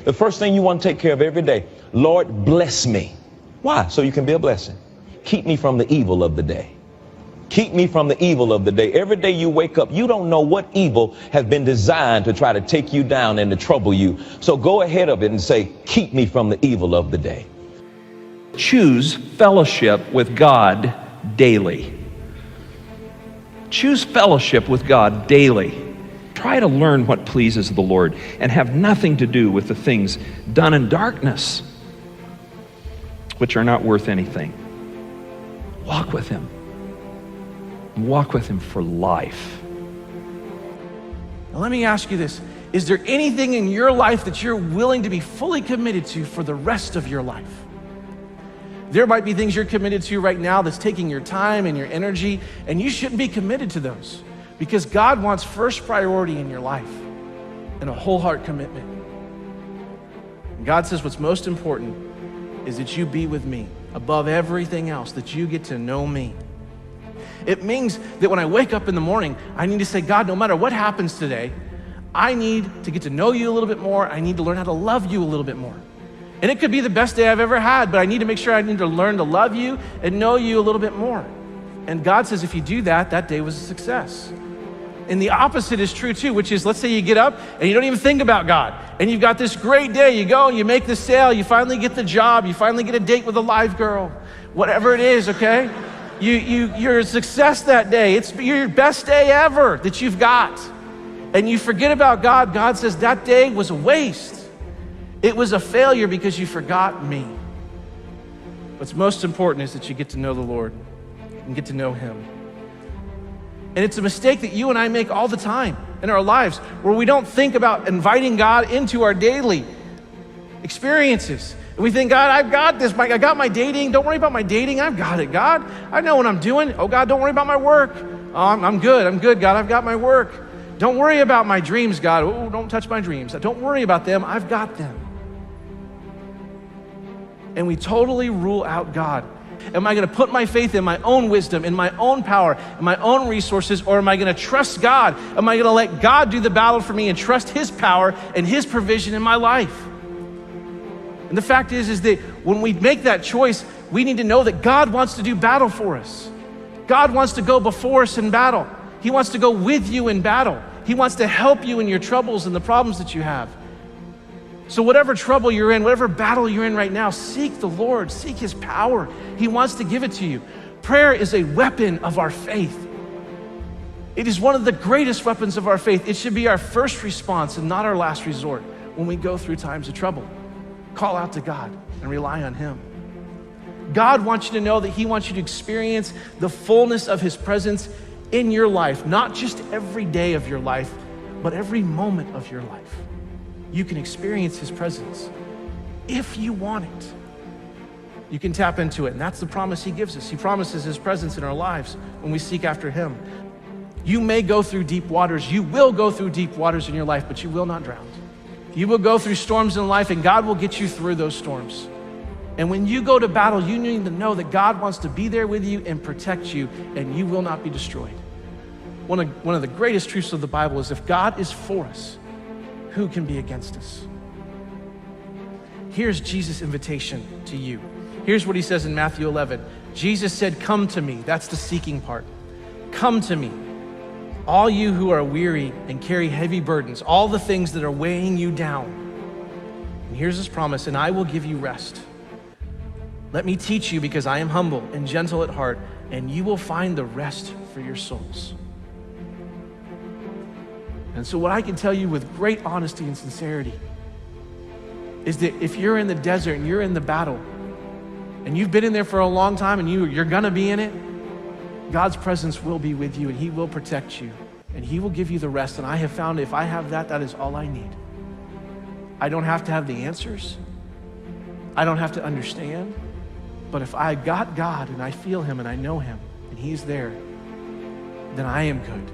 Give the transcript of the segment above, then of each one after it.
The first thing you want to take care of every day, Lord, bless me. Why? So you can be a blessing. Keep me from the evil of the day. Keep me from the evil of the day. Every day you wake up, you don't know what evil has been designed to try to take you down and to trouble you. So go ahead of it and say, keep me from the evil of the day. Choose fellowship with God daily. Choose fellowship with God daily. Try to learn what pleases the Lord and have nothing to do with the things done in darkness, which are not worth anything. Walk with Him. Walk with Him for life. Now let me ask you this. Is there anything in your life that you're willing to be fully committed to for the rest of your life? There might be things you're committed to right now that's taking your time and your energy, and you shouldn't be committed to those because God wants first priority in your life and a whole heart commitment. And God says what's most important is that you be with me above everything else, that you get to know me. It means that when I wake up in the morning, I need to say, God, no matter what happens today, I need to get to know you a little bit more. I need to learn how to love you a little bit more. And it could be the best day I've ever had, but I need to make sure I need to learn to love you and know you a little bit more. And God says, if you do that, that day was a success. And the opposite is true too, which is, let's say you get up and you don't even think about God. And you've got this great day. You go and you make the sale. You finally get the job. You finally get a date with a live girl. Whatever it is, okay? You're a success that day. It's your best day ever that you've got. And you forget about God. God says that day was a waste. It was a failure because you forgot me. What's most important is that you get to know the Lord and get to know Him. And it's a mistake that you and I make all the time in our lives where we don't think about inviting God into our daily experiences. And we think, God, I've got this. I got my dating. Don't worry about my dating. I've got it, God. I know what I'm doing. Oh, God, don't worry about my work. Oh, I'm good. I'm good, God. I've got my work. Don't worry about my dreams, God. Oh, don't touch my dreams. Don't worry about them. I've got them. And we totally rule out God. Am I going to put my faith in my own wisdom, in my own power, in my own resources, or am I going to trust God? Am I going to let God do the battle for me and trust His power and His provision in my life? And the fact is that when we make that choice, we need to know that God wants to do battle for us. God wants to go before us in battle. He wants to go with you in battle. He wants to help you in your troubles and the problems that you have. So whatever trouble you're in, whatever battle you're in right now, seek the Lord, seek His power. He wants to give it to you. Prayer is a weapon of our faith. It is one of the greatest weapons of our faith. It should be our first response and not our last resort when we go through times of trouble. Call out to God and rely on Him. God wants you to know that He wants you to experience the fullness of His presence in your life, not just every day of your life, but every moment of your life. You can experience His presence if you want it. You can tap into it, and that's the promise He gives us. He promises His presence in our lives when we seek after Him. You may go through deep waters. You will go through deep waters in your life, but you will not drown. You will go through storms in life, and God will get you through those storms. And when you go to battle, you need to know that God wants to be there with you and protect you, and you will not be destroyed. One of the greatest truths of the Bible is if God is for us, who can be against us? Here's Jesus' invitation to you. Here's what He says in Matthew 11. Jesus said, come to me. That's the seeking part. Come to me, all you who are weary and carry heavy burdens, all the things that are weighing you down. And here's His promise, and I will give you rest. Let me teach you because I am humble and gentle at heart, and you will find the rest for your souls. And so what I can tell you with great honesty and sincerity is that if you're in the desert and you're in the battle and you've been in there for a long time and you're gonna be in it, God's presence will be with you and He will protect you and He will give you the rest. And I have found if I have that, that is all I need. I don't have to have the answers. I don't have to understand. But if I got God and I feel Him and I know Him and He's there, then I am good.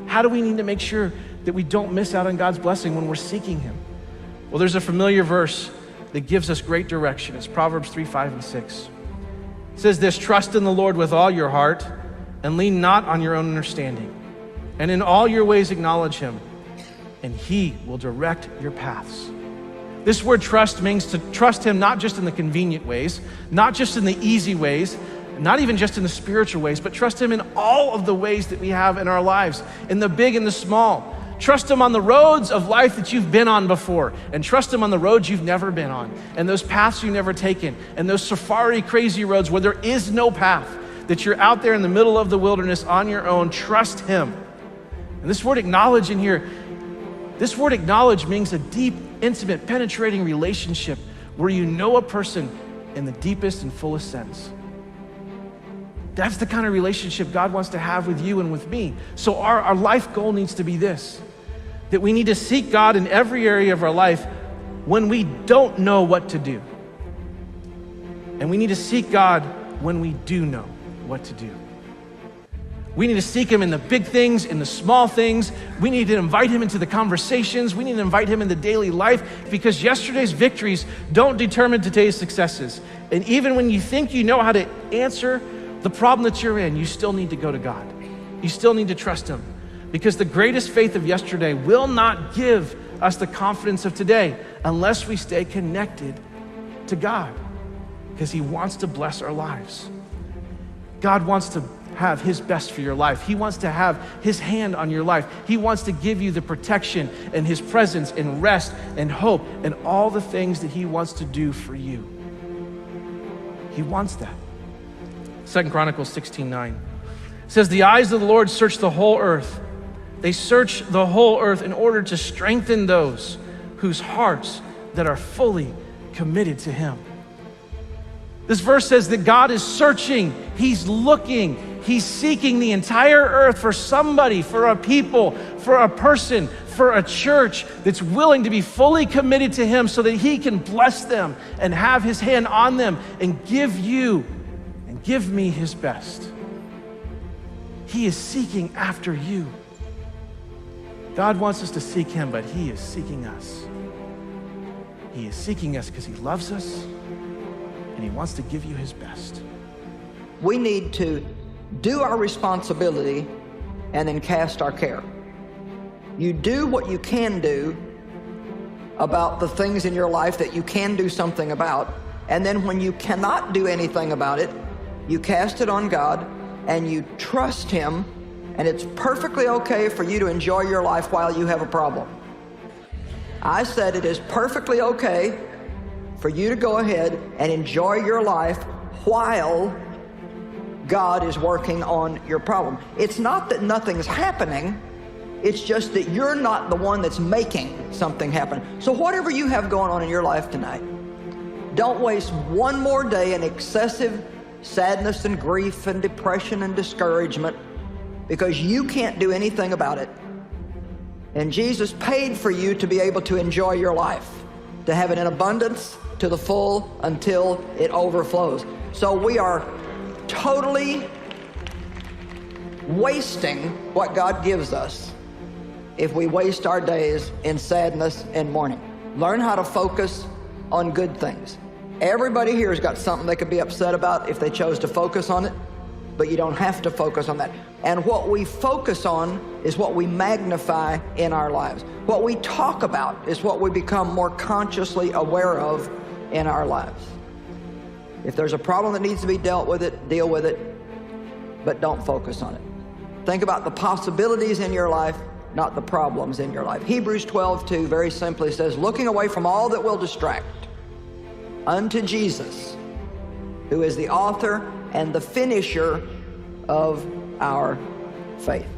How do we need to make sure that we don't miss out on God's blessing when we're seeking Him? Well, there's a familiar verse that gives us great direction. It's Proverbs 3, 5, and 6. It says this, trust in the Lord with all your heart and lean not on your own understanding. And in all your ways acknowledge Him, and He will direct your paths. This word trust means to trust him not just in the convenient ways, not just in the easy ways, not even just in the spiritual ways, but trust him in all of the ways that we have in our lives, in the big and the small. Trust him on the roads of life that you've been on before, and trust him on the roads you've never been on, and those paths you've never taken, and those safari crazy roads where there is no path, that you're out there in the middle of the wilderness on your own. Trust him. And this word acknowledge in here, this word acknowledge means a deep, intimate, penetrating relationship where you know a person in the deepest and fullest sense. That's the kind of relationship God wants to have with you and with me. So our life goal needs to be this, that we need to seek God in every area of our life when we don't know what to do. And we need to seek God when we do know what to do. We need to seek him in the big things, in the small things. We need to invite him into the conversations. We need to invite him into daily life, because yesterday's victories don't determine today's successes. And even when you think you know how to answer the problem that you're in, you still need to go to God. You still need to trust him, because the greatest faith of yesterday will not give us the confidence of today unless we stay connected to God, because he wants to bless our lives. God wants to have his best for your life. He wants to have his hand on your life. He wants to give you the protection and his presence and rest and hope and all the things that he wants to do for you. He wants that. 2 Chronicles 16:9 says, the eyes of the Lord search the whole earth. They search the whole earth in order to strengthen those whose hearts that are fully committed to him. This verse says that God is searching, he's looking, he's seeking the entire earth for somebody, for a people, for a person, for a church that's willing to be fully committed to him so that he can bless them and have his hand on them and give you and give me his best. He is seeking after you. God wants us to seek him, but he is seeking us. He is seeking us because he loves us, and he wants to give you his best. We need to do our responsibility and then cast our care. You do what you can do about the things in your life that you can do something about, and then when you cannot do anything about it, you cast it on God and you trust him, and it's perfectly okay for you to enjoy your life while you have a problem. I said it is perfectly okay for you to go ahead and enjoy your life while God is working on your problem. It's not that nothing's happening, it's just that you're not the one that's making something happen. So whatever you have going on in your life tonight, don't waste one more day in excessive sadness and grief and depression and discouragement, because you can't do anything about it. And Jesus paid for you to be able to enjoy your life, to have it in abundance, to the full, until it overflows. So we are totally wasting what God gives us if we waste our days in sadness and mourning. Learn how to focus on good things. Everybody here has got something they could be upset about if they chose to focus on it, but you don't have to focus on that. And what we focus on is what we magnify in our lives. What we talk about is what we become more consciously aware of in our lives. If there's a problem that needs to be dealt with it, deal with it, but don't focus on it. Think about the possibilities in your life, not the problems in your life. Hebrews 12:2 very simply says, looking away from all that will distract unto Jesus, who is the author and the finisher of our faith.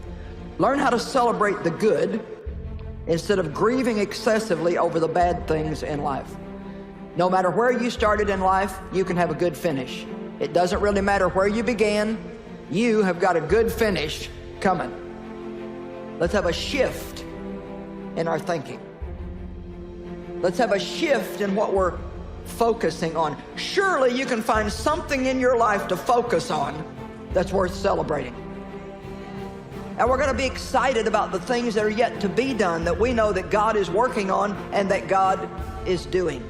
Learn how to celebrate the good instead of grieving excessively over the bad things in life. No matter where you started in life, you can have a good finish. It doesn't really matter where you began, you have got a good finish coming. Let's have a shift in our thinking. Let's have a shift in what we're focusing on. Surely you can find something in your life to focus on that's worth celebrating. And we're going to be excited about the things that are yet to be done, that we know that God is working on and that God is doing.